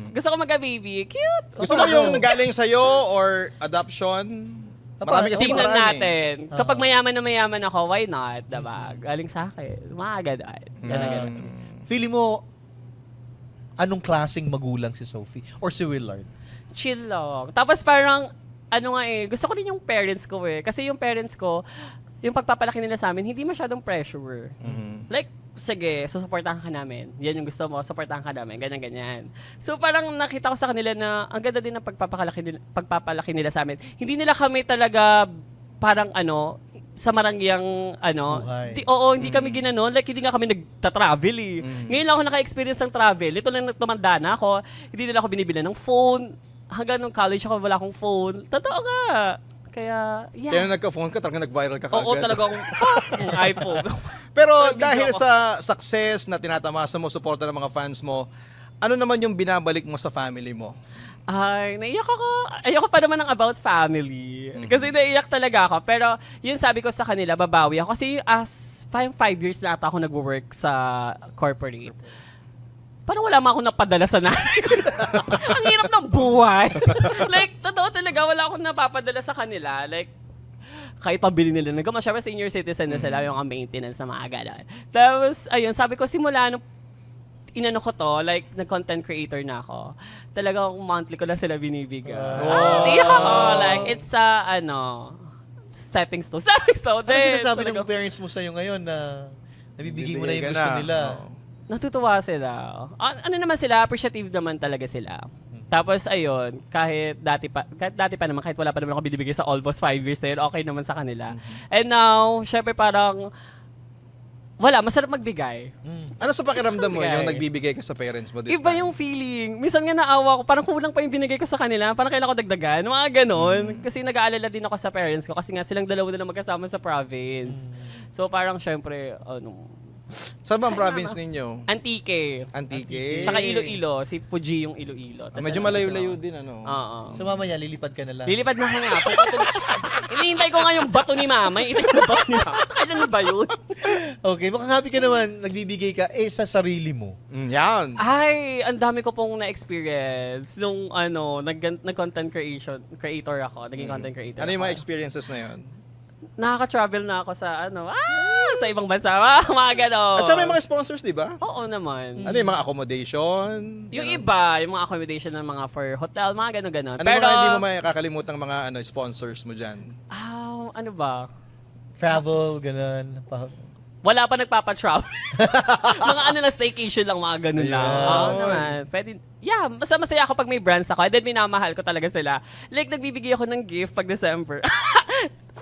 Gusto ko magka-baby. Cute! Gusto mo yung galing sa'yo or adoption? Marami kasi Tingnan paraan natin. Kapag mayaman na mayaman ako, why not? Diba? Galing sa akin. Maagad-agad. Ganun. Feeling mo, anong klaseng magulang si Sophie? Or si Willard? Chill lang. Tapos parang, gusto ko din yung parents ko eh. Kasi yung parents ko, yung pagpapalaki nila sa amin, hindi masyadong pressure. Like, sige, susuportahan ka namin. Yan yung gusto mo, suportahan ka namin. Ganyan-ganyan. So parang nakita ko sa kanila na ang ganda din ng pagpapalaki nila sa amin. Hindi nila kami talaga parang sa marangyang Buhay. hindi kami ginanon. Like, hindi nga kami nagta-travel eh. Ngayon lang ako naka-experience ng travel. Ito lang tumanda na ako. Hindi nila ako binibila ng phone. Hanggang nung college ako, wala akong phone. Totoo nga. Kaya, yeah. Kaya nagka-phone ka, talagang nag-viral ka Oo, kagad. talagang iPhone. Pero Parang dahil video ako. sa success na tinatamasa mo, suporta ng mga fans mo, ano naman yung binabalik mo sa family mo? Ay, naiyak ako. Ayoko pa naman ng about family. Kasi naiyak talaga ako. Pero yun sabi ko sa kanila, babawi ako. Kasi as 5 years na ata ako nag-work sa corporate. Parang wala man akong napadala sa nanay ko. Ang hirap ng buhay. Like, totoo talaga, wala akong napapadala sa kanila. Like, kahit pabili nila ng gamot. Siyempre, senior citizen na sila, yung maintenance na mga gano'n. Tapos, ayun, sabi ko, simula nung inano ko to, like, nag-content creator na ako, talagang monthly ko lang sila binibigay. Iyak ako. Like, it's stepping stone. Stepping stone. Ano din, sinasabi ng talagang. parents mo sa'yo ngayon na nabibigay mo na yung Bibigay ka gusto na. nila? Oo. Natutuwa sila. Ano naman sila, appreciative naman talaga sila. Tapos ayun, kahit dati pa naman, kahit wala pa naman ako binibigay sa almost 5 years na yun, okay naman sa kanila. And now, syempre parang, masarap magbigay. Ano sa pakiramdam mo Bigay. yung nagbibigay ka sa parents mo this Iba time? yung feeling. Minsan nga naawa ko, parang kulang pa yung binigay ko sa kanila. Parang kailangan ko dagdagan. Mga ganon. Kasi nag-aalala din ako sa parents ko kasi nga silang dalawa na lang magkasama sa province. So parang syempre, Saan ba ang province ninyo? Antique. Antique. Tsaka Iloilo. Si Puji yung Iloilo. Tas Medyo malayo-layo din, ano? Oo. So mamaya, lilipad ka na lang. Lilipad na ako nga. Hinihintay ko nga yung bato ni mama. Hinihintay ko yung bato ni mama. Kailan ba yun? Okay, mukhang happy ka naman, nagbibigay ka, sa sarili mo. Yan. Ay, ang dami ko pong na-experience nung nag-content creator ako. Naging content creator Ano yung ako. mga experiences na yun? Nakaka-travel na ako sa sa ibang bansa. Mga ganon. At saka may mga sponsors, di ba? Oo naman. Ano yung mga accommodation? Yung iba, yung mga accommodation ng mga for hotel, mga ganon-ganon. Ano mga hindi mo may kakalimutang mga sponsors mo dyan? Ano ba? Travel, ganun. Wala pa nagpapatravel. Mga lang, staycation lang, mga ganun lang. Ayun. Oo naman. Pwede, basta masaya ako pag may brands ako. And then minamahal ko talaga sila. Like, nagbibigay ako ng gift pag December.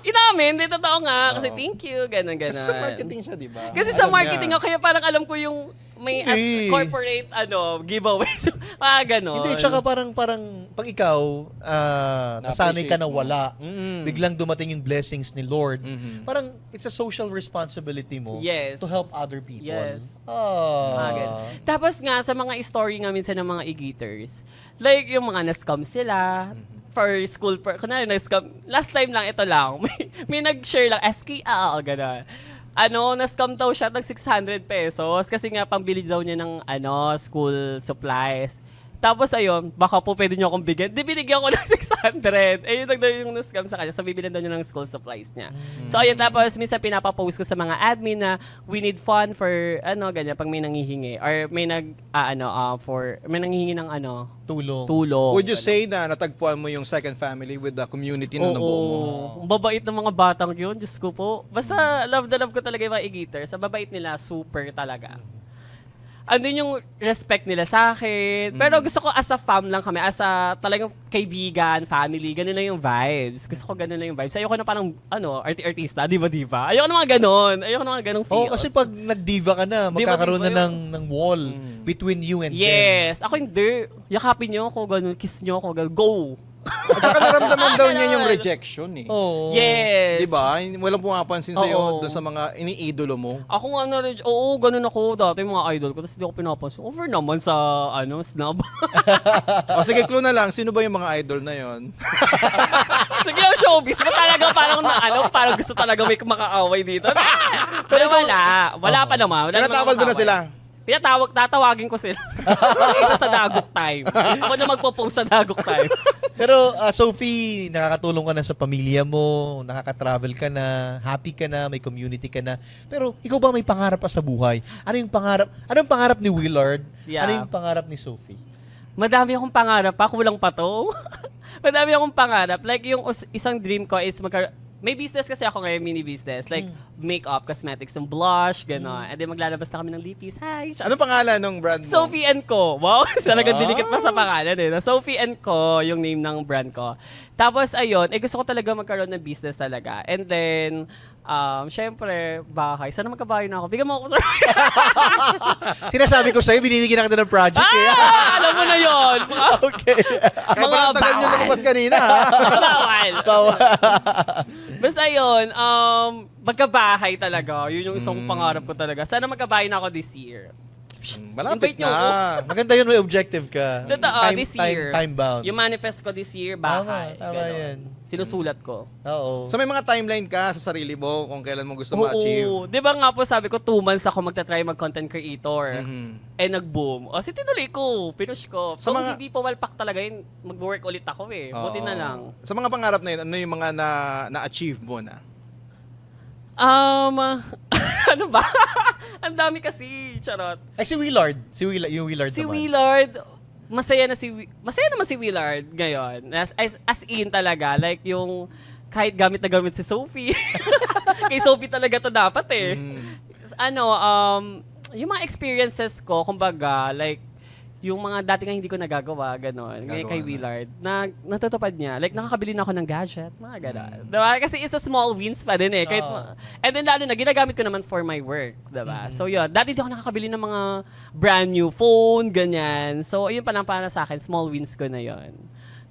Inamin, di totoo nga. Kasi thank you, ganun. Kasi sa marketing siya, di ba? Kasi sa Alam marketing niya. ako, kaya parang alam ko yung may Hindi. corporate giveaways. Mga ganon. Hindi, tsaka parang pag ikaw, nasanay ka na wala, Mm. biglang dumating yung blessings ni Lord, Mhm. parang it's a social responsibility mo Yes. to help other people. Yes. Ah. Mga ganon. Tapos nga, sa mga story nga minsan ng mga e-geaters, like yung mga na-scam sila, for school, kunwari na-scam, last time lang, ito lang, may nag-share lang, SKL, gano'n. Na-scam daw siya ng 600 pesos kasi nga pambili daw niya ng school supplies. Tapos ayun, baka po pwede niyo akong bigyan. Di binigyan ko ng 600. Yun lang daw yung na-scam sa kanya. So bibilin daw niya ng school supplies niya. So ayun, tapos minsan pinapapost ko sa mga admin na we need fund for ganyan pag may nanghihingi or may may nanghihingi ng Tulong. tulong. Would you say na natagpuan mo yung second family with the community na nabuo mo? Oo. Ang babait ng mga batang yun, Diyos ko po. Basta love na love ko talaga yung mga e-geaters. Ang babait nila, super talaga. Andun yung respect nila sa akin. Pero gusto ko as a fam lang kami, as a talagang kaibigan, family, ganun lang yung vibes. Gusto ko ganun lang yung vibes. Ayoko na parang, artista, diba? Ayoko na mga ganun. Ayoko na mga ganung feels. Oo, kasi pag nag-diva ka na, magkakaroon na ng wall between you and them. Yes. Ako hindi. Yakapin niyo ako, ganun. Kiss niyo ako, ganun. Go! At saka naramdaman daw niya yung rejection eh. Oo. Yes. Di ba? Walang pumapansin sa'yo Oo. doon sa mga iniidolo mo. Ako nga ganun ako dati yung mga idol ko, tapos hindi ako pinapansin. Over naman sa, snub. O sige, clue na lang. Sino ba yung mga idol na yon? Sige, ang showbiz mo talaga parang gusto talaga may makaaway dito. Pero wala pa naman. Wala Pinatawag mo na sila. Tatawagin ko sila. Isa sa Dagok Time. Ako na magpo-post sa Dagok Time. Pero Sophie, nakakatulong ka na sa pamilya mo, nakaka-travel ka na, happy ka na, may community ka na. Pero ikaw ba may pangarap pa sa buhay? Ano yung pangarap? Ano yung pangarap ni Willard? Yeah. Ano yung pangarap ni Sophie? Madami akong pangarap pa, kulang pa to. Madami akong pangarap. Like yung isang dream ko is may business kasi ako ngayon, mini business. Like makeup, cosmetics, and blush, gano'n. And then maglalabas na kami ng lipis. Hi! Anong pangalan ng brand mo? Sophie & Co. Wow, talagang dinikit pa sa pangalan eh. Sophie & Co. yung name ng brand ko. Tapos ayun, gusto ko talaga magkaroon ng business talaga. And then, syempre, bahay. Sana magkabahay na ako. Bigyan mo ako, sir. Sinasabi ko sa'yo, binibigyan na kita ng project eh. Alam mo na yun. Okay. Kaya parang tagal nyo bawal. lumabas kanina ha? Bawal. Basta yun, magkabahay talaga. Yun yung isang pangarap ko talaga. Sana magkabahay na ako this year. Malapit Invite niyo ako. na. Maganda yun, may objective ka. Totoo, this year. Time bound. Yung manifest ko this year, bahay. Tama Ganon. yan. Sinusulat ko. Oo. So may mga timeline ka sa sarili mo kung kailan mo gusto ma-achieve? Oo. Di ba nga po sabi ko, 2 months ako magta-try mag-content creator. Mhm. Nag-boom. O, tinuloy ko. Pinush ko. So, Sa mga- hindi pa walpak talaga yun. Mag-work ulit ako eh. Buti na Oo. lang. Sa mga pangarap na yun, ano yung mga na-achieve mo na? Ano ba? Ang dami kasi. Charot. Ay, si Willard. Yung Willard Si naman. Willard, masaya naman si Willard ngayon. As in talaga. Like yung kahit gamit na gamit si Sophie. Kay Sophie talaga to dapat eh. Yung mga experiences ko, kumbaga, like, yung mga dati nga hindi ko nagagawa, gano'n. Ngayon kay na. Willard, natutupad niya. Like, nakakabili na ako ng gadget, mga gano'n. Diba? Kasi it's a small wins pa din eh. Kahit, and then lalo na, ginagamit ko naman for my work. Diba? So yun, dati hindi ako nakakabili ng mga brand new phone, ganyan. So, yun pa lang para sa akin, small wins ko na yun.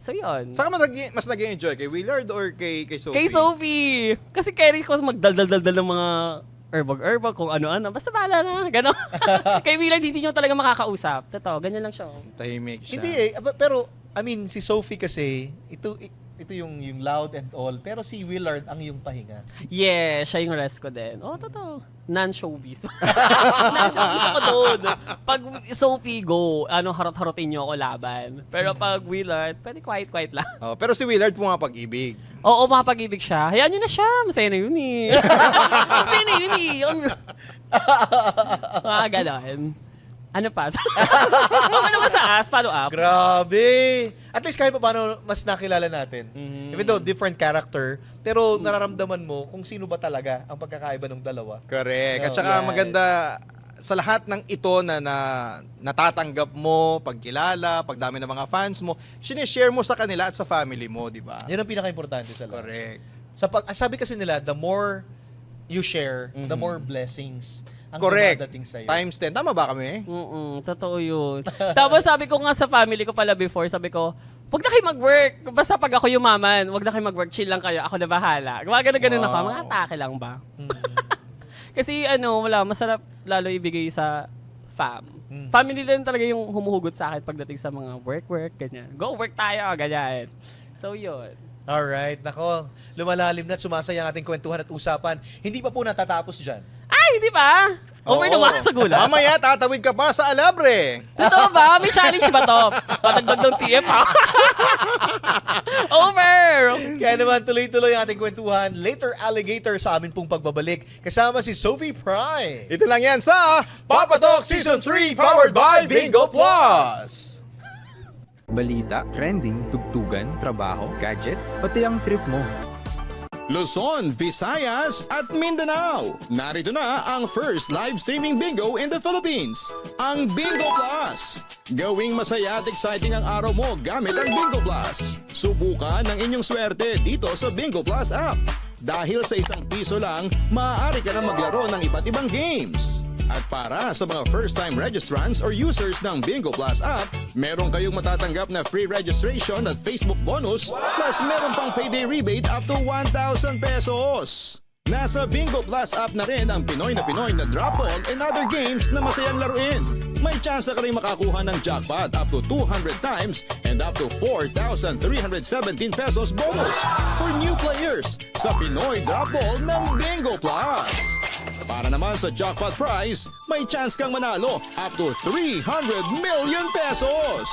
So yun. Saka mas nag-enjoy kay Willard or kay Sophie? Kay Sophie! Kasi carry ko magdaldal-daldal ng mga erbag-erbag, kung ano-ano. Basta bahala na. Ganon. Kay Willard, hindi nyo talaga makakausap. Totoo, ganyan lang siya. Tahimik siya. Hindi eh. Pero, si Sophie kasi, ito yung loud and all. Pero si Willard ang yung pahinga. Yeah, siya yung rest ko din. Oh, totoo. Non-showbiz. Non-showbiz ako doon. Pag Sophie, go. Harot-harotin nyo ako laban. Pero pag Willard, pwede quiet-quiet lang. Oh, pero si Willard pumapag-ibig. Oo, makapag-ibig siya. Hayaan nyo na siya. Masaya na yun eh. Masaya na yun eh. Mga ganon. Ano pa? Ano naman sa as? Follow up? Grabe! At least kahit pa paano mas nakilala natin. Even though different character, pero nararamdaman mo kung sino ba talaga ang pagkakaiba ng dalawa. Correct. At Oh, saka yes. maganda sa lahat ng ito na natatanggap mo, pagkilala, pagdami ng mga fans mo, sinishare mo sa kanila at sa family mo, di ba? Yun ang pinaka-importante sa lahat. Correct. Sabi kasi nila, the more you share, the more blessings ang Correct. dumadating sa'yo. Times 10. Tama ba kami? Totoo yun. Tapos sabi ko nga sa family ko pala before, sabi ko, wag na kayo mag-work. Basta pag ako yumaman, wag na kayo mag-work. Chill lang kayo. Ako na bahala. Gumagano-ganon ako. Mga atake lang ba? Kasi wala, masarap lalo ibigay sa fam. Family lang talaga yung humuhugot sa akin pagdating sa mga work, ganyan. Go, work tayo, ganyan. So, yun. Alright, nako, lumalalim na at sumasaya ang ating kwentuhan at usapan. Hindi pa po natatapos dyan. Ay, hindi ba? Over Oo. naman sa gulat. Mamaya, tatawid ka pa sa Alabre. Totoo ba? May challenge ba to? Patagdag ng TF ha? Over! Kaya naman tuloy-tuloy ang ating kwentuhan. Later Alligator sa amin pong pagbabalik. Kasama si Sophie Pry. Ito lang yan sa Papa Talk Season 3 powered by Bingo Plus. Balita, trending, tugtugan, trabaho, gadgets, pati ang trip mo. Luzon, Visayas at Mindanao. Narito na ang first live streaming bingo in the Philippines, ang Bingo Plus. Gawing masaya at exciting ang araw mo gamit ang Bingo Plus. Subukan ang inyong swerte dito sa Bingo Plus app. Dahil sa ₱1 lang, maaari ka na maglaro ng iba't ibang games. At para sa mga first-time registrants or users ng Bingo Plus app, meron kayong matatanggap na free registration at Facebook bonus, plus meron pang payday rebate up to 1,000 pesos. Nasa Bingo Plus app na rin ang Pinoy na drop ball and other games na masayang laruin. May chance ka rin makakuha ng jackpot up to 200 times and up to 4,317 pesos bonus for new players sa Pinoy drop ball ng Bingo Plus. Para naman sa jackpot prize, may chance kang manalo up to 300 million pesos.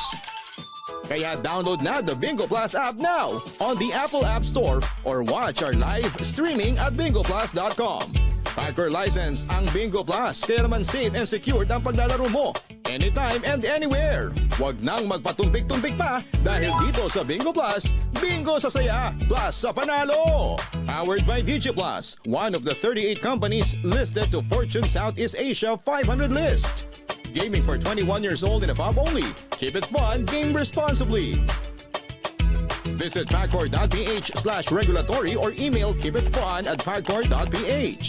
Kaya download na the Bingo Plus app now on the Apple App Store or watch our live streaming at bingoplus.com. Factor license ang Bingo Plus, kaya naman safe and secured ang paglalaro mo anytime and anywhere. Huwag nang magpatumpik-tumpik pa dahil dito sa Bingo Plus, bingo sa saya plus sa panalo. Powered by DigiPlus, one of the 38 companies listed to Fortune Southeast Asia 500 list. Gaming for 21 years old and above only. Keep it fun, game responsibly. Visit factor.ph/regulatory or email keepitfun@factor.ph.